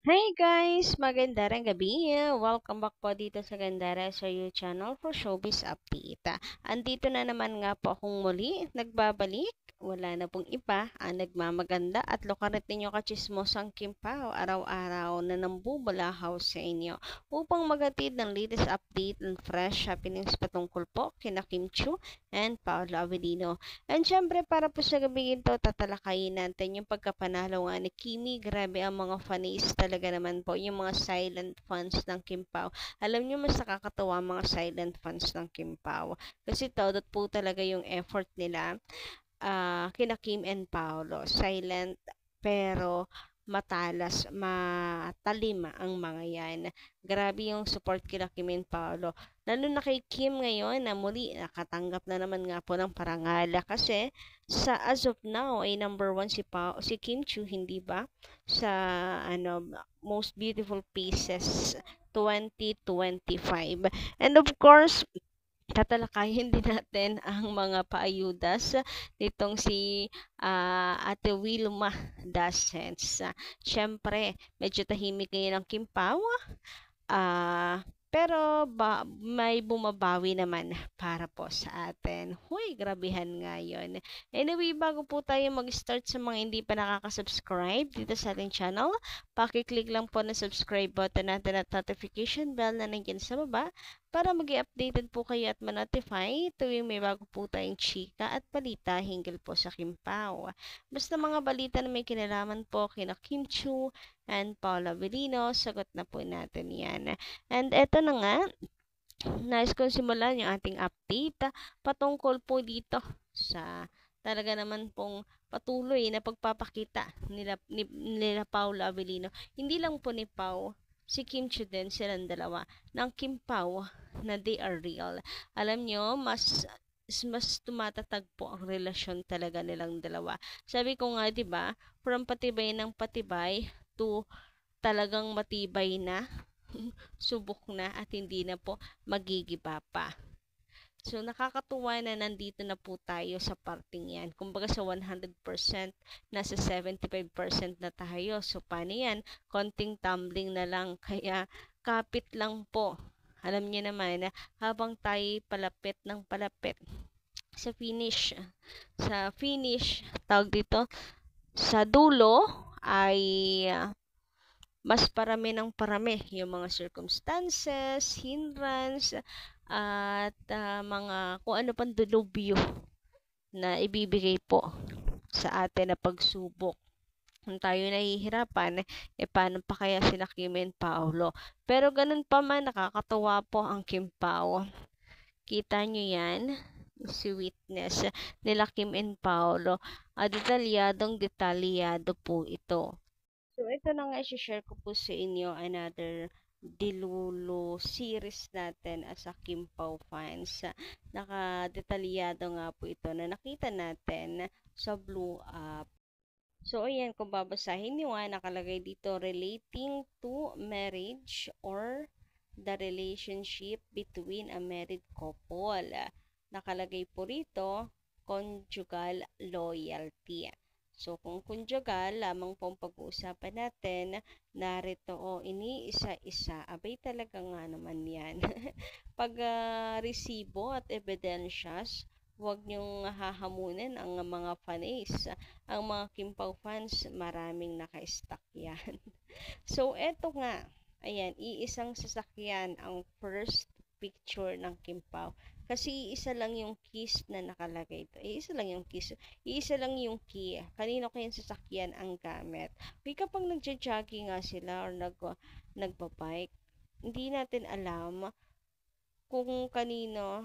Hey guys! Magandang gabi! Welcome back po dito sa Gandara sa YouTube channel for Showbiz Update. Andito na naman nga po akong muli, nagbabalik. Wala na pong iba ang nagmamaganda at lukarit ninyo kachismosang Kimpaw araw-araw na nambubulahaw sa inyo upang magatid ng latest update and fresh happenings patungkol po kina Kim Chu and Paolo Avellino. And syempre para po sa gabi ito, tatalakayin natin yung pagkapanalo nga ni Kimi. Grabe ang mga fans talaga naman po, yung mga silent fans ng Kim Pao. Alam nyo, mas nakakatawa mga silent fans ng Kim Pao. Kasi todo po talaga yung effort nila kina Kim and Paolo. Silent pero matalas, matalim ang mga yan. Grabe yung support kila Kim and Paolo. Lalo na kay Kim ngayon na muli nakatanggap na naman nga po ng parangala kasi sa as of now ay number one si Kim Chu, hindi ba? Sa ano most beautiful pieces 2025. And of course, tatalakayin din natin ang mga paayudas nitong si Ate Wilma Dasens. Siyempre, medyo tahimik ngayon ang Kim Pao. Pero may bumabawi naman para po sa atin. Huy, grabihan nga yun. Anyway, bago po tayo mag-start sa mga hindi pa nakaka-subscribe dito sa ating channel, pakiclick lang po na subscribe button natin at notification bell na nandiyan sa baba para mag-updated po kayo at ma-notify tuwing may bago po tayong chika at balita hinggil po sa Kimpaw. Basta mga balita na may kinalaman po kina Kim Chu and Paula Avellino, sagot na po natin yan. And eto na nga, nais kong simulan yung ating update patungkol po dito sa talaga naman pong patuloy na pagpapakita nila Paula Avellino. Hindi lang po ni Pau, si Kim Chu din, silang dalawa, ng Kim Pao na they are real. Alam nyo, mas tumatatag po ang relasyon talaga nilang dalawa. Sabi ko nga, 'di ba, from patibay ng patibay to talagang matibay na, subok na at hindi na po magigiba pa. So, nakakatuwa na nandito na po tayo sa parting yan. Kumbaga sa 100%, nasa 75% na tayo. So, paano yan? Konting tumbling na lang. Kaya, kapit lang po. Alam niyo naman, habang tayo palapit ng palapit sa finish, tawag dito, sa dulo, ay mas parami ng parami yung mga circumstances, hindrance, at mga kung ano pang delubyo na ibibigay po sa atin na pagsubok. Kung tayo nahihirapan, paano pa kaya sila Kim and Paolo? Pero ganun pa man, nakakatawa po ang Kim Pao. Kita nyo yan? Sweetness nila Kim and Paolo. Detalyadong po ito. So, ito na nga, i-share ko po sa inyo another Dilulo series natin as a Kim Pao fans. Nakadetalyado nga po ito na nakita natin sa Blue Up. So, ayan, kung babasahin nyo nakalagay dito, relating to marriage or the relationship between a married couple. Nakalagay po rito, conjugal loyalty. So, kung conjugal, lamang pong pag-uusapan natin, narito iniisa-isa. Abay talaga nga naman yan. Pag resibo at ebidensyas, huwag niyong hahamunin ang mga fans. Ang mga Kimpaw fans, maraming naka-stack yan. So, eto nga. Ayan, iisang sasakyan ang first picture ng Kimpaw. Kasi iisa lang yung keys na nakalagay ito. Iisa lang yung keys. Iisa lang yung key. Kanino kayang sasakyan ang gamit. May kapag nagja-jogging nga sila or nagbabike, hindi natin alam kung kanino,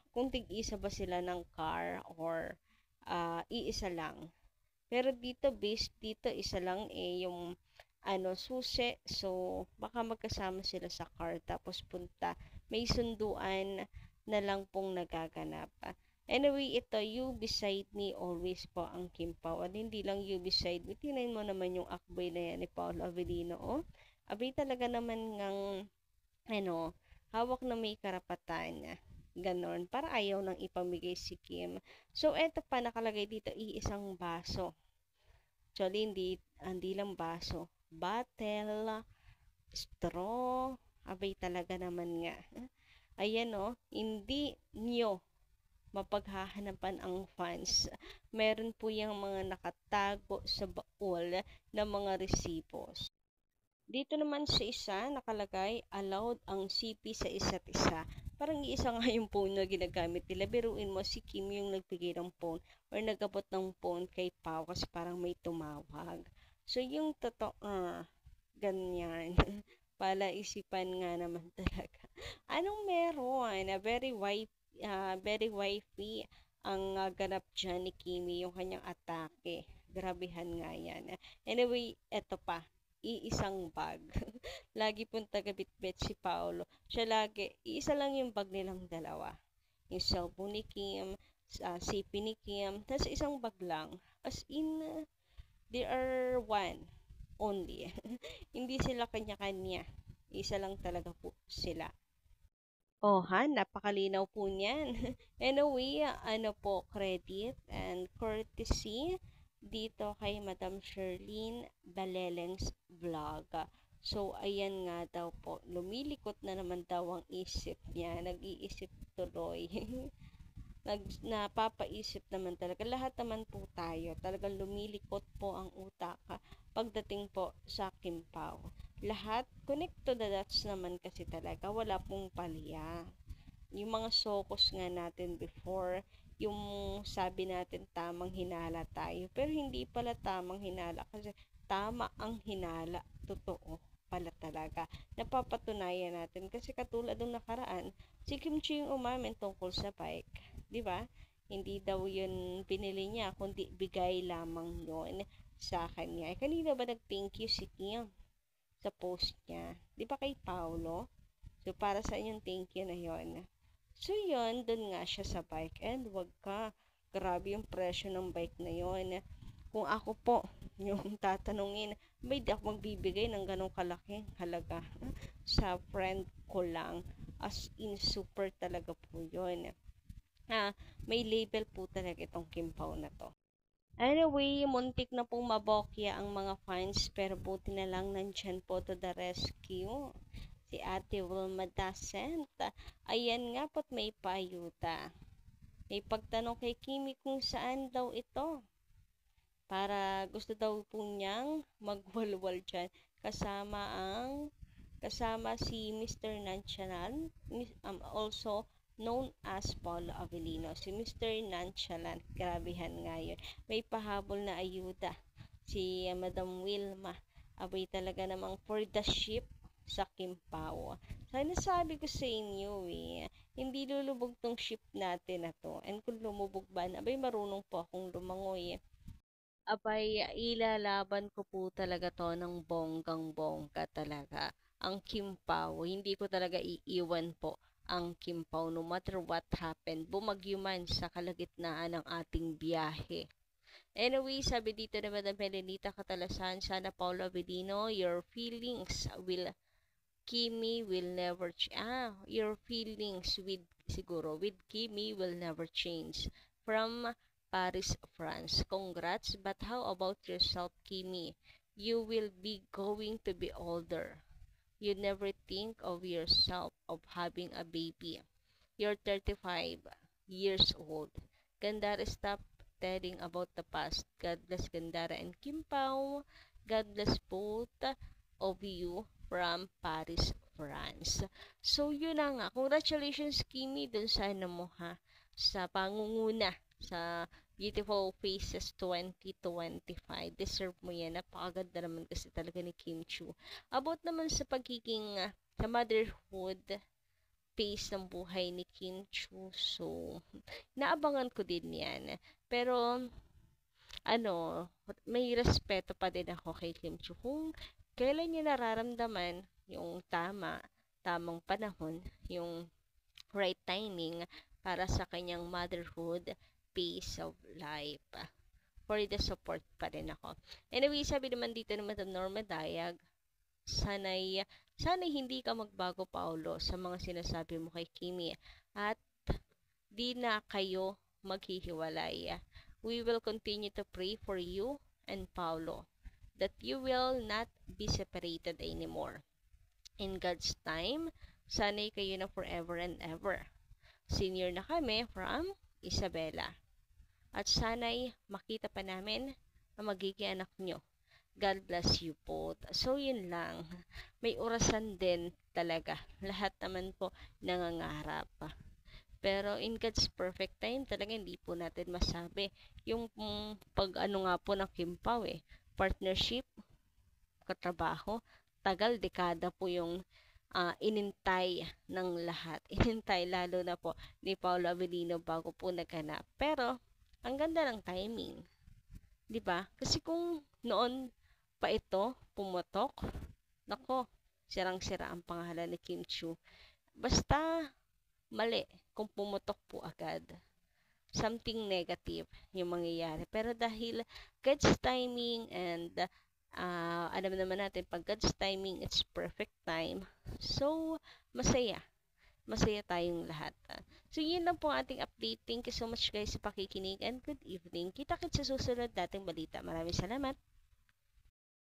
kung tig-isa ba sila ng car or iisa lang. Pero dito, based dito, isa lang yung susi. So, baka magkasama sila sa car tapos punta. May sunduan na lang pong nagaganap. Anyway, ito, you beside me always po ang Kim Pao. At hindi lang you beside me. Tingnan mo naman yung akboy na yan ni Paolo Avellino. Oh. Abay talaga naman ngang, hawak na may karapatan. Ganon. Para ayaw nang ipamigay si Kim. So, eto pa, nakalagay dito, iisang baso. Actually, hindi lang baso. bottle, straw. Abay talaga naman nga. Ayan o, hindi nyo mapaghahanapan ang fans. Meron po yung mga nakatago sa baul ng mga resipos. Dito naman sa isa, nakalagay, allowed ang CP sa isa't isa. Parang iisa nga yung phone na ginagamit nila. Biruin mo, si Kim yung nagbigay ng phone or nagabot ng phone kay Pao kasi parang may tumawag. So, yung totoo, ganyan. Pala isipan nga naman talaga. Anong meron? Very wifey ang ganap dyan ni Kimi, yung kanyang atake. Grabehan nga yan. Anyway, eto pa. Iisang bag. Lagi pong taga-bitbit si Paolo. Siya lagi, iisa lang yung bag nilang dalawa. Yung cellphone ni Kim, CP ni Kim, tapos isang bag lang. As in, they are one only. Hindi sila kanya-kanya. Isa lang talaga po sila. Oh, ha, napakalinaw po niyan. Anyway, ano po, credit and courtesy dito kay Madam Sherlyn Baleleng's vlog. So, ayan nga daw po, lumilikot na naman daw ang isip niya. Nag-iisip tuloy. Napapaisip naman talaga. Lahat naman po tayo. Talagang lumilikot po ang utak pagdating po sa Kimpaw. Lahat, connect to the dots naman kasi talaga. Wala pong palya. Yung mga sokos nga natin before, yung sabi natin tamang hinala tayo. Pero hindi pala tamang hinala kasi tama ang hinala. Totoo pala talaga. Napapatunayan natin kasi katulad ng nakaraan, si Kim Chi yung umamin tungkol sa bike. Di ba? Hindi daw yun binili niya, kundi bigay lamang yun sa kanya. Kanina ba nag-thank you si Kim sa post niya? Di ba kay Paolo? So, para sa inyong thank you na yon. So, yon dun nga siya sa bike. And wag ka. Grabe yung presyo ng bike na yon. Kung ako po, yung tatanungin, may di ako magbibigay ng ganong kalaking halaga sa friend ko lang. As in, super talaga po yun. May label po talaga itong Kimpaw na to. Anyway, muntik na pong mabokya ang mga fans pero buti na lang nandyan po to the rescue. Si Ate Wilma Dasent. Ayan nga po't may payuta. May pagtanong kay Kimi kung saan daw ito. Para gusto daw po niyang magwalwal dyan. Kasama si Mr. Nonchalant, also known as Paul Avellino. Si Mr. Nonchalant, grabehan nga yun. May pahabol na ayuda. Si Madam Wilma, abay talaga namang for the ship sa Kimpaw. Sana sabi ko sa inyo hindi lulubog tong ship natin na to. And kung lumubog ba, abay marunong po akong lumangoy. Abay, ilalaban ko po talaga to ng bonggang-bongga talaga. Ang Kimpaw, hindi ko talaga iiwan po ang Kimpaw no matter what happened. Bumagyo man sa kalagitnaan ng ating biyahe. Anyway, sabi dito na Madam Melenita Catalasan, sana Paolo Avellino, your feelings will Kimi will never your feelings with Kimi will never change. From Paris, France. Congrats, but how about yourself, Kimi? You will be going to be older. You never think of yourself of having a baby. You're 35 years old. Gandara, stop telling about the past. God bless Gandara and Kimpaw. God bless both of you from Paris, France. So, yun na nga. Congratulations, Kimi, dun sa ano mo ha. Sa pangunguna sa Beautiful Faces 2025. Deserve mo yan. Napakaganda naman kasi talaga ni Kim Chu. About naman sa pagiging sa motherhood pace ng buhay ni Kim Chu. So, naabangan ko din yan. Pero, may respeto pa din ako kay Kim Chu. Kung kailan niya nararamdaman yung tamang panahon, yung right timing para sa kanyang motherhood pace of life. For the support pa rin ako. Anyway, sabi naman dito ng Madam Norma Dayag, sana'y hindi ka magbago, Paolo, sa mga sinasabi mo kay Kimi at di na kayo maghihiwalay. We will continue to pray for you and Paolo. that you will not be separated anymore. In God's time, sana'y kayo na forever and ever. Senior na kami from Isabela. At sana'y makita pa namin ang magiging anak nyo. God bless you po. So, yun lang. May orasan din talaga. Lahat naman po nangangarap. Pero in God's perfect time, talaga hindi po natin masabi. Yung pag ano nga po ng Kimpaw partnership, katrabaho, tagal, dekada po yung inintay ng lahat. Inintay lalo na po ni Paolo Avellino bago po naghanap. Pero, ang ganda ng timing. 'Di ba? Kasi kung noon pa ito pumotok, nako, sirang-sira ang pangalan ni Kim Chiu. Basta mali kung pumutok po agad. Something negative yung mangyayari. Pero dahil God's timing and alam naman natin, pag God's timing, it's perfect time. So, masaya. Masaya tayong lahat. So, yun lang po ang ating update. Thank you so much guys sa pakikinig and good evening. Kita-kits sa susunod nating balita. Maraming salamat.